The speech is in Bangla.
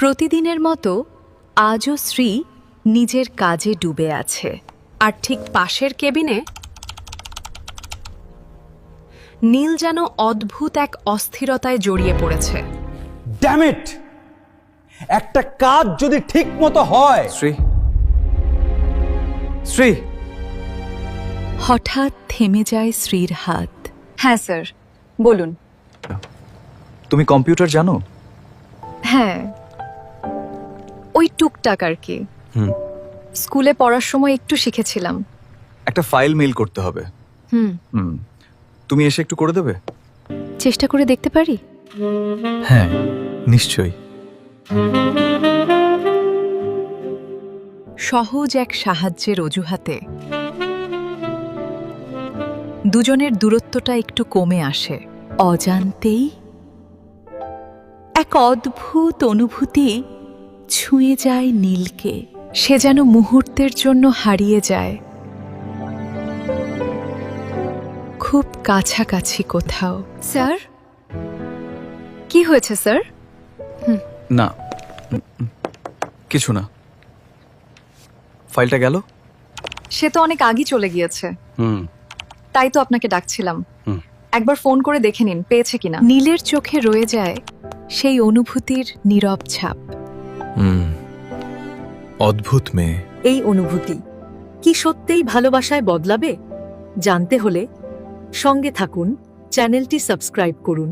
প্রতিদিনের মতো আজও শ্রী নিজের কাজে ডুবে আছে। আর ঠিক পাশের কেবিনে নীল যেন অদ্ভুত এক অস্থিরতায় জড়িয়ে পড়েছে। Damn it! একটা কাজ যদি ঠিক মতো হয়। শ্রী, শ্রী, হঠাৎ থেমে যায় শ্রীর হাত। হ্যাঁ স্যার, বলুন। তুমি কম্পিউটার জানো? হ্যাঁ, ওই টুকটাক আর কি। হুম। স্কুলে পড়ার সময় একটু শিখেছিলাম। একটা ফাইল মেইল করতে হবে। হুম। তুমি এসে একটু করে দেবে? চেষ্টা করে দেখতে পারি? হ্যাঁ, নিশ্চয়ই। সহজ এক সাহায্যের অজুহাতে দুজনের দূরত্বটা একটু কমে আসে। অজান্তেই এক অদ্ভুত অনুভূতি ছুঁয়ে যায় নীলকে। সে যেন মুহূর্তের জন্য হারিয়ে যায় খুব কাছাকাছি কোথাও। স্যার, কি হয়েছে স্যার? না, কিছু না। ফাইলটা গেল? সে তো অনেক আগেই চলে গিয়েছে। তাই তো আপনাকে ডাকছিলাম। একবার ফোন করে দেখে নিন পেয়েছে কিনা। নীলের চোখে রয়ে যায় সেই অনুভূতির নীরব ছাপ। অদ্ভুত মেয়ে। এই অনুভূতি কি সত্যিই ভালোবাসায় বদলাবে? জানতে হলে সঙ্গে থাকুন, চ্যানেলটি সাবস্ক্রাইব করুন।